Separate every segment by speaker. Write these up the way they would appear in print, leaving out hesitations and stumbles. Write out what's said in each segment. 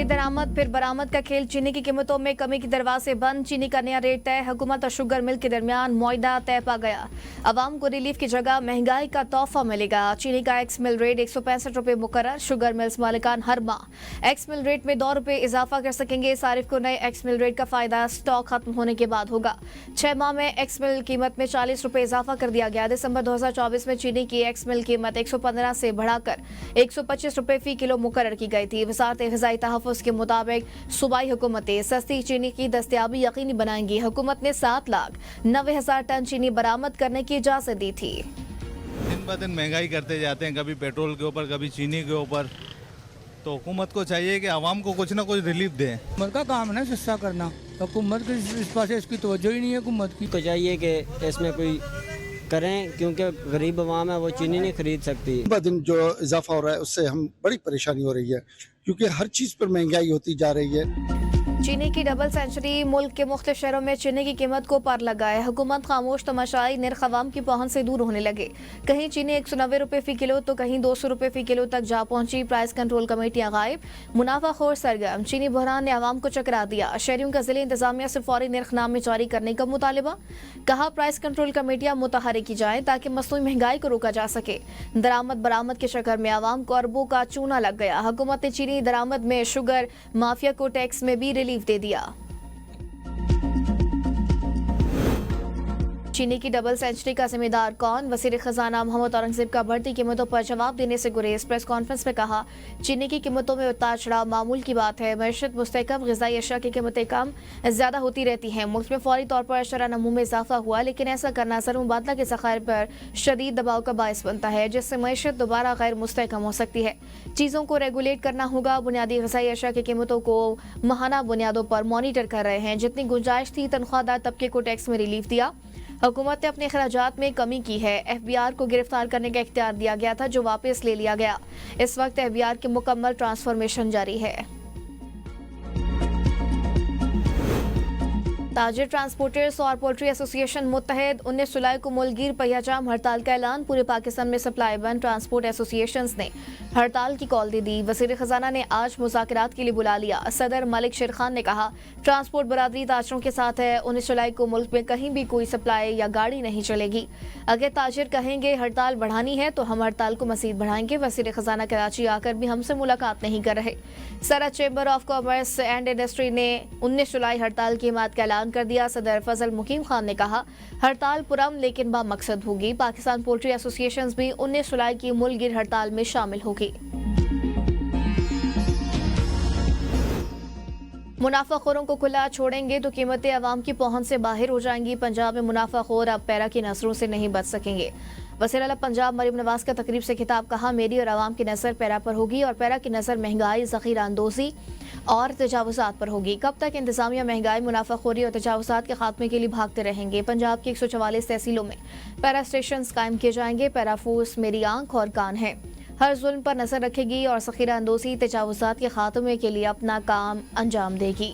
Speaker 1: फिर दरामद फिर बरामद का खेल। चीनी की कीमतों में कमी के दरवाजे बंद। चीनी का नया रेट तय। हुकूमत और शुगर मिल के दरमियान मुआहदा तय पा गया। अवाम को रिलीफ की जगह महंगाई का तोहफा मिलेगा। चीनी का एक्स मिल रेट 165 रुपए मुकर्रर। शुगर मिल्स मालिकान हर माह एक्स मिल रेट में 2 रुपए इजाफा कर सकेंगे। सारिफ को नए एक्स मिल रेट का फायदा स्टॉक खत्म होने के बाद होगा। 6 माह में एक्स मिल कीमत में 40 रुपए इजाफा कर दिया गया। दिसंबर 2024 में चीनी की एक्स मिल कीमत 115 से बढ़ाकर 125 रुपए फी किलो मुकर्रर की गई थी। वजारत ग़िज़ाई तहफ़्फ़ुज़ के मुताबिक सूबाई हुकूमतें सस्ती चीनी की दस्तयाबी यकीनी बनाएंगी। हुकूमत ने 7,90,000 टन चीनी बरामद करने की इजाज़त दी थी।
Speaker 2: दिन ब दिन महंगाई करते जाते हैं, कभी पेट्रोल के ऊपर, कभी चीनी के ऊपर। तो हुकूमत को चाहिए कि आवाम को कुछ ना कुछ रिलीफ दें।
Speaker 3: हुकूमत का काम है ना सस्ता करना, हुकूमत की इस पास इसकी तवज्जो ही नहीं है। हुकूमत की
Speaker 4: तो चाहिए कि इसमें कोई करें, क्योंकि गरीब आवाम है वो चीनी नहीं खरीद सकती।
Speaker 5: दिन जो इजाफा हो रहा है उससे हम बड़ी परेशानी हो रही है, क्योंकि हर चीज़ पर महंगाई होती जा रही है।
Speaker 1: चीनी की डबल सेंचुरी। मुल्क के मुख्तलिफ शहरों में चीनी की कीमत को पार लगाए। हुकूमत खामोश तमाशाई निर्ख अवाम की पहुंच से दूर होने लगे। कहीं चीनी 190 रुपए फी किलो तो कहीं 200 रुपए फी किलो तक जा पहुंची। प्राइस कंट्रोल कमेटियां गायब, मुनाफाखोर सरगर्म। चीनी बहरान ने आवाम को चकरा दिया। शहरियों का जिले इंतजामिया से फौरी निर्खनामे जारी करने का मुतालबा। कहा प्राइस कंट्रोल कमेटियां मुतहरिक की जाए ताकि मसनूई महंगाई को रोका जा सके। दरामद बरामद के चक्कर में आवाम को अरबों का चूना लग गया। हुकूमत ने चीनी दरामद में शुगर माफिया को टैक्स में भी रिलीफ दे दिया। चीनी की डबल सेंचुरी का जिम्मेदार कौन? वज़ीर खजाना मोहम्मद औरंगजेब का बढ़ती कीमतों पर जवाब देने से गुरेज। प्रेस कॉन्फ्रेंस में कहा चीनी की कीमतों में उतार चढ़ाव मामूल की बात है। मईशत मुस्तहकम, ग़िज़ाई अशिया की कीमतें कम ज्यादा होती रहती हैं। मुल्क में फौरी तौर पर शरह नमू में इजाफा हुआ, लेकिन ऐसा करना ज़र मुबादला के ज़खायर पर शदीद दबाव का बायस बनता है, जिससे मईशत दोबारा गैर मुस्तहकम हो सकती है। चीज़ों को रेगुलेट करना होगा। बुनियादी ग़िज़ाई अशिया की कीमतों को माहाना बुनियादों पर मॉनिटर कर रहे हैं। जितनी गुंजाइश थी तनख्वाहदार तबके को टैक्स में रिलीफ दिया। हुकूमत ने अपने अखराजात में कमी की है। FBI को गिरफ्तार करने का इख्तियार दिया गया था, जो वापस ले लिया गया। इस वक्त FBI की मुकम्मल ट्रांसफॉर्मेशन जारी है। ताजिर, ट्रांसपोर्टर्स और पोल्ट्री एसोसिएशन मुत्तहद। 19 जुलाई को मुल्कगीर पहियाजाम हड़ताल का ऐलान। पूरे पाकिस्तान में सप्लाई बंद। ट्रांसपोर्ट एसोसिएशंस ने हड़ताल की कॉल दे दी। वज़ीर खजाना ने आज मुज़ाकरात के लिए बुला लिया। सदर मलिक शेर खान ने कहा ट्रांसपोर्ट बरादरी ताजरों के साथ है। 19 जुलाई को मुल्क में कहीं भी कोई सप्लाई या गाड़ी नहीं चलेगी। अगर ताजिर कहेंगे हड़ताल बढ़ानी है तो हम हड़ताल को मज़ीद बढ़ाएंगे। वज़ीर खजाना कराची आकर भी हमसे मुलाकात नहीं कर रहे। सरा chamber of commerce and industry ने 19 जुलाई हड़ताल की हिमायत का ऐलान कर दिया। सदर फजल मुकीम खान ने कहा हड़ताल पुरअमन लेकिन बामकसद होगी। पाकिस्तान पोल्ट्री एसोसिएशन भी 19 जुलाई की मुल्कगीर हड़ताल में शामिल होगी। मुनाफाखोरों को खुला छोड़ेंगे तो कीमतें आवाम की पहुंच से बाहर हो जाएंगी। पंजाब में मुनाफाखोर अब पैरा की नजरों से नहीं बच सकेंगे। वज़ीर आला पंजाब मरीम नवाज का तकरीब से खिताब। कहा मेरी और आवाम की नजर पैरा पर होगी और पैरा की नजर महंगाई, ज़ख़ीरा अंदोज़ी और तजावुज़ात पर होगी। कब तक इंतजामिया महंगाई, मुनाफाखोरी और तजावुज़ात के खात्मे के लिए भागते रहेंगे? पंजाब की 144 तहसीलों में पैरा स्टेशन कायम किए जाएंगे। पैरा फोर्स मेरी आंख और कान है, हर जुल्म पर नजर रखेगी और ज़ख़ीरा अंदोज़ी, तजावुज़ात के खात्मे के लिए अपना काम अंजाम देगी।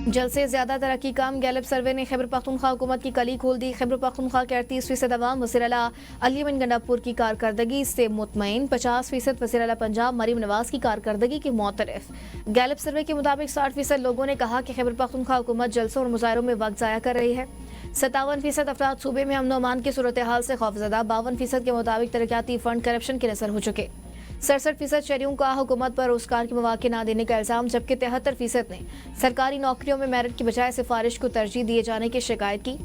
Speaker 1: जल्द से ज्यादा तरक्की कम। गैलप सर्वे ने खैबर पख्तूनख्वा हुकूमत की कली खोल दी। खैबर पख्तूनख्वा के 38% अवाम वज़ीर आला अली अमीन गंडापुर की कारकर्दगी से मुतमईन। 50% वज़ीर आला पंजाब मरीम नवाज की कारकर्दगी के मोतरफ। गैलप सर्वे के मुताबिक 60% लोगों ने कहा कि खैबर पख्तूनख्वा हुकूमत जलसों और मुजाहरों में वक्त ज़ाया कर रही है। 57% अफराद सूबे में अमन व अमान की सूरत हाल से खौफजदा। 52% के मुताबिक तरक्याती फंड करप्शन के नजर हो चुके। 67% शहरियों का हुकूमत पर रोजगार के मौके न देने का इल्जाम, जबकि 73% ने सरकारी नौकरियों में मेरिट की बजाय सिफारिश को तरजीह दिए जाने की शिकायत की।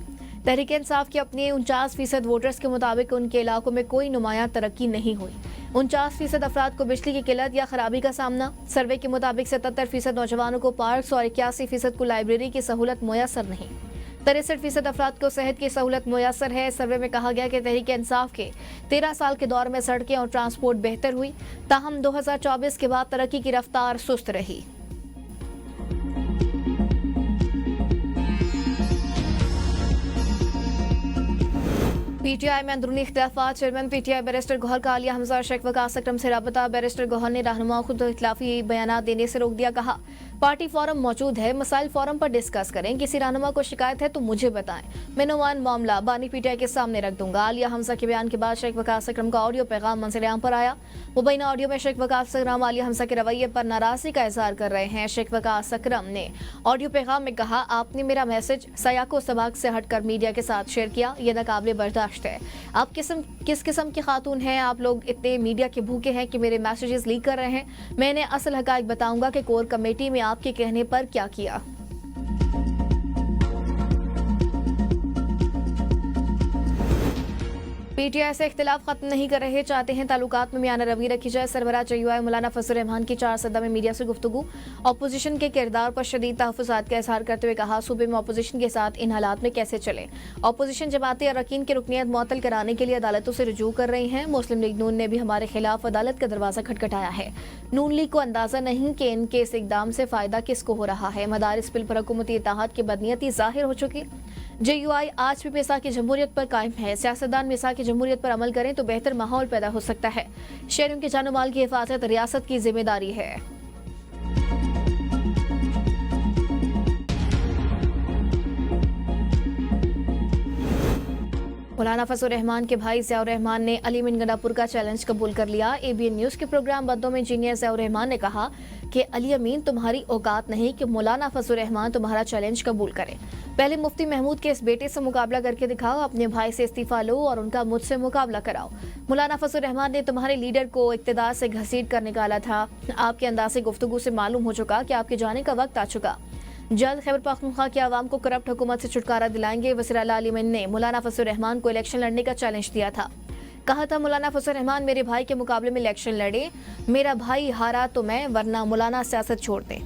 Speaker 1: तहरीक इंसाफ के अपने 49% वोटर्स के मुताबिक उनके इलाकों में कोई नुमायां तरक्की नहीं हुई। 49% अफराद को बिजली की किल्लत या खराबी का सामना। सर्वे के मुताबिक 77% नौजवानों को पार्क्स और 81% को लाइब्रेरी की सहूलत मुयसर नहीं। 63% अफराद को सेहत की सहूलत मुयसर है। सर्वे में कहा गया कि तहरीक इंसाफ के 13 साल के दौर में सड़कें और ट्रांसपोर्ट बेहतर हुई, ताहम 2024 के बाद तरक्की की रफ्तार सुस्त रही। PTI में अंदरूनी इख्तिलाफात। चेयरमैन PTI बैरिस्टर गौहर का आलिया हमजा शेख वकास अकरम से राबता। बैरिस्टर गौहर ने रहनुमा खुद इख्तिलाफी बयान देने से रोक दिया। कहा पार्टी फोरम मौजूद है, मसाइल फोरम पर डिस्कस करें। किसी रहनुमा को शिकायत है तो मुझे बताएं, मैं नुमान मामला बानी पीटीआई के सामने रख दूंगा। आलिया हमजा के बयान के बाद शेख वकास अकरम का ऑडियो पैगाम मंजर-ए-आम पर आया। मुबैना ऑडियो में शेख वकास अकरम आलिया हमजा के रवैये पर नाराजगी का इजहार कर रहे हैं। शेख वकास अकरम ने ऑडियो पैगाम में कहा, आपने मेरा मैसेज सयाको सबाक से हटकर मीडिया के साथ शेयर किया, यह नाकाबिले बर्दाश्त है। आप किस किस्म की खातून हैं? आप लोग इतने मीडिया के भूखे हैं कि मेरे मैसेजेस लीक कर रहे हैं। मैंने असल हकायक बताऊंगा कि कोर कमेटी में आपके कहने पर क्या किया। पीटीआई से इख्तिलाफ खत्म नहीं कर रहे, चाहते हैं ताल्लुकात में मियाना रवि रखी जाए। सरबराह JUI मौलाना फजल रहमान की 4 सदा में मीडिया से गुफ्तगू। अपोजिशन के किरदार पर शदीद तहफ़्फ़ुज़ात का इज़हार करते हुए कहा, सूबे में अपोजिशन के साथ इन हालात में कैसे चले। अपोजिशन जमाती अरकान की रुकनियत मुअत्तल कराने के लिए अदालतों से रुजू कर रही हैं। मुस्लिम लीग नून ने भी हमारे खिलाफ अदालत का दरवाज़ा खटखटाया है। नून लीग को अंदाज़ा नहीं कि इनके इस इक़दाम से फ़ायदा किसको हो रहा है। मदारिस बिल पर हुकूमती इत्तेहाद की बदनीयती ज़ाहिर हो चुकी। JUI आज भी मिसाक की जमहूरियत पर कायम है। सियासतदान मिसाक की जमहूरियत पर अमल करें तो बेहतर माहौल पैदा हो सकता है। शहरियों के जानो माल की हिफाजत रियासत की जिम्मेदारी है। मौलाना फजल रहमान के भाई ज़ियाउर रहमान ने अली मिन गंडापुर का चैलेंज कबूल कर लिया। ABN न्यूज़ के प्रोग्राम बंदों में इंजीनियर ज़ियाउर रहमान ने कहा कि अली अमीन, तुम्हारी औकात नहीं कि मौलाना फजल रहमान तुम्हारा चैलेंज कबूल करें। पहले मुफ्ती महमूद के इस बेटे से मुकाबला करके दिखाओ, अपने भाई से इस्तीफा लो और उनका मुझसे मुकाबला कराओ। मौलाना फजल रहमान ने तुम्हारे लीडर को इक़्तिदार से घसीट कर निकाला था। आपके अंदाज़े गुफ्तगू से मालूम हो चुका कि आपके जाने का वक्त आ चुका। जल्द खैबर पख्तूनख्वा की आवाम को करप्ट हुकूमत से छुटकारा दिलाएंगे। वज़ीर आला अली अमीन ने मौलाना फजल रहमान को इलेक्शन लड़ने का चैलेंज दिया था। कहा था, मौलाना फजल रहमान मेरे भाई के मुकाबले में इलेक्शन लड़े, मेरा भाई हारा तो मैं, वरना मौलाना सियासत छोड़ दें।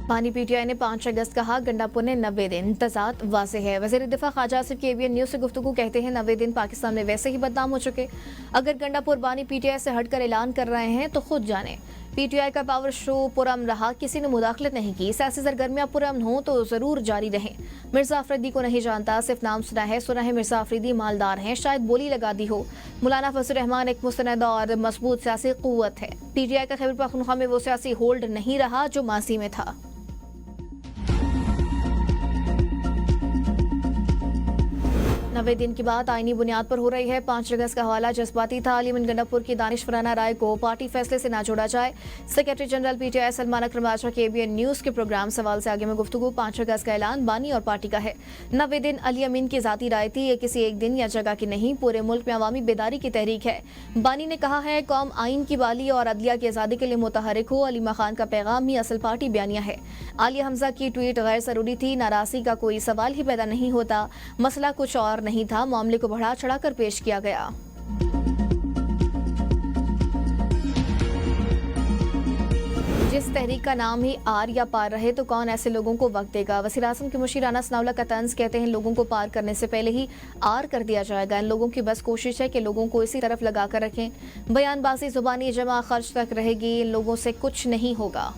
Speaker 1: बानी पीटीआई ने 5 अगस्त कहा, गंडापुर ने 90 दिन। तजाद वाज़ेह है। वज़ीर दिफा ख्वाजा आसिफ की ABN न्यूज़ से गुफ्तगू कहते हैं, 90 दिन पाकिस्तान में वैसे ही बदनाम हो चुके। अगर गंडापुर बानी पीटीआई से हटकर ऐलान कर रहे हैं तो खुद जाने। पीटीआई का पावर शो पुरअमन रहा, किसी ने मुदाखलत नहीं की। सियासी सरगर्मियां पुरअमन हो तो जरूर जारी रहें। मिर्जा अफरीदी को नहीं जानता, सिर्फ नाम सुना है मिर्जा अफरीदी मालदार हैं, शायद बोली लगा दी हो। मौलाना फजल रहमान एक मुस्तनद और मजबूत सियासी क़ुव्वत है। पीटीआई का खैबर पख्तूनख्वा में वो सियासी होल्ड नहीं रहा जो माजी में था। 90 दिन की बात आईनी बुनियाद पर हो रही है। 5 अगस्त का हवाला जज्बाती था। अली मिन गंडापुर की दानिशवराना राय को पार्टी फैसले से ना जोड़ा जाए। सेक्रेटरी जनरल पीटीआई सलमान अकरम बाजवा के ABN न्यूज़ के प्रोग्राम सवाल से आगे में गुफ्तगू। 5 अगस्त का ऐलान बानी और पार्टी का है। 90 दिन अली अमीन की जाती राय थी, ये किसी एक दिन या जगह की नहीं, पूरे मुल्क में अवामी बेदारी की तहरीक है। बानी ने कहा है, कौम आइन की बाली और अदलिया की आज़ादी के लिए मुतहरिक हो। अलीमा खान का पैगाम ही असल पार्टी बयानिया है। आलिया हमजा की ट्वीट गैर जरूरी थी, नाराजगी का कोई सवाल ही पैदा नहीं होता। मसला कुछ और नहीं था, मामले को बढ़ा चढ़ाकर पेश किया गया। जिस तहरीक का नाम ही आर या पार रहे तो कौन ऐसे लोगों को वक्त देगा। वज़ीर आज़म के मुशीर राना सनाउल्लाह का तंज कहते हैं, लोगों को पार करने से पहले ही आर कर दिया जाएगा। इन लोगों की बस कोशिश है कि लोगों को इसी तरफ लगा कर रखें। बयानबाजी जुबानी जमा खर्च तक रहेगी, इन लोगों से कुछ नहीं होगा।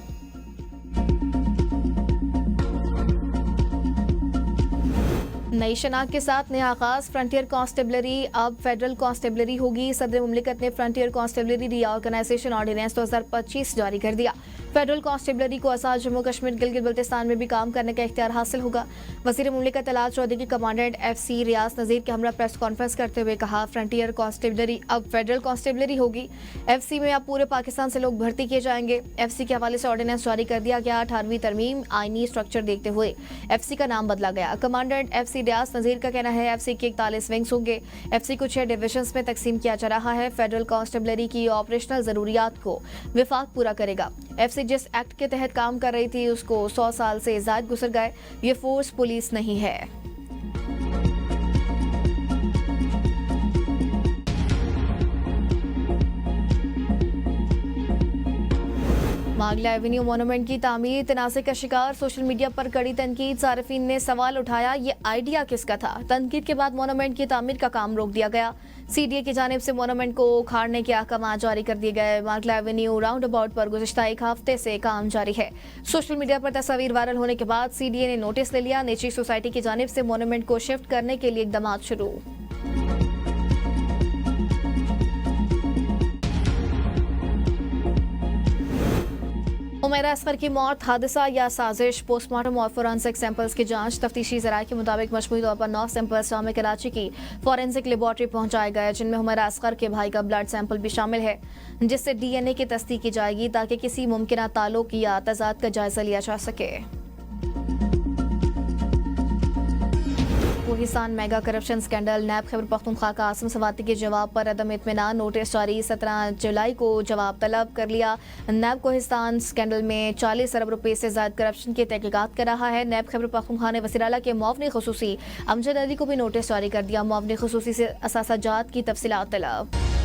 Speaker 1: नई शनाख्त के साथ नया आगाज, फ्रंटियर कांस्टेबलरी अब फेडरल कांस्टेबलरी होगी। सदर मुमलिकत ने फ्रंटियर कांस्टेबलरी रीऑर्गेनाइजेशन ऑर्डिनेंस 2025 जारी कर दिया। फेडरल कांस्टेबलरी को आज़ाद जम्मू कश्मीर गिलगित बल्तिस्तान में भी काम करने का इख्तियार हासिल होगा। वज़ीर मुमलिकत तलाल चौधरी की कमांडेंट FC रियाज नज़ीर के हमरा प्रेस कॉन्फ्रेंस करते हुए कहा, फ्रंटियर कांस्टेबलरी अब फेडरल कांस्टेबलरी होगी। FC में अब पूरे पाकिस्तान से लोग भर्ती किए जाएंगे। FC के हवाले से ऑर्डिनेंस जारी कर दिया गया। 18वीं तरमीम आईनी स्ट्रक्चर देखते हुए FC का नाम बदला गया। कमांडेंट FC रियाज नज़ीर का कहना है, FC के 41 विंग्स होंगे। FC को 6 डिविजन्स में तकसीम किया जा रहा है। फेडरल कांस्टेबलरी की ऑपरेशनल ज़रूरियात को विफाक पूरा करेगा। FC जिस एक्ट के तहत काम कर रही थी उसको 100 साल से ज़ायद गुजर गए। ये फोर्स पुलिस नहीं है। मागला एवेन्यू मोनूमेंट की तामीर तनाज़े का शिकार, सोशल मीडिया पर कड़ी तनकीद। सार्फिन ने सवाल उठाया, ये आइडिया किसका था। तनकीद के बाद मोनूमेंट की तामीर का काम रोक दिया गया। CDA की जानिब से मोनूमेंट को उखाड़ने के अहकाम जारी कर दिए गए। मागला एवेन्यू राउंड अबाउट पर गुज़िश्ता एक हफ्ते से काम जारी है। सोशल मीडिया पर तस्वीर वायरल होने के बाद CDA ने नोटिस ले लिया। निजी सोसाइटी की जानिब से मोनूमेंट को शिफ्ट करने के लिए इक़दाम शुरू। उमर असगर की मौत हादसा या साजिश, पोस्टमार्टम और फोरेंसिक सैंपल्स की जांच। तफ्तीशी ज़राए के मुताबिक मजमूई तौर पर 9 सैंपल्स शाम कराची की फोरेंसिक लेबॉर्ट्री पहुंचाए गए, जिनमें उमर असगर के भाई का ब्लड सैंपल भी शामिल है, जिससे DNA की तस्दीक की जाएगी ताकि किसी मुमकिन ताल्लुक या तजाद का जायजा लिया जा सके। कोहिस्तान मेगा करप्शन स्कैंडल, नैब खैबर पख्तूनख्वा का आसम सवाती के जवाब पर अदम इत्मीनान, नोटिस जारी। 17 जुलाई को जवाब तलब कर लिया। नैब कोहिस्तान स्कैंडल में 40 अरब रुपए से ज्यादा करप्शन की तहकीकात कर रहा है। नैब खैबर पख्तूनख्वा ने वज़ीर आला के मुआवने खुसूसी अमजद अली को भी नोटिस जारी कर दिया। मुआवने खुसूसी से असासाजात की तफसीलात तलब।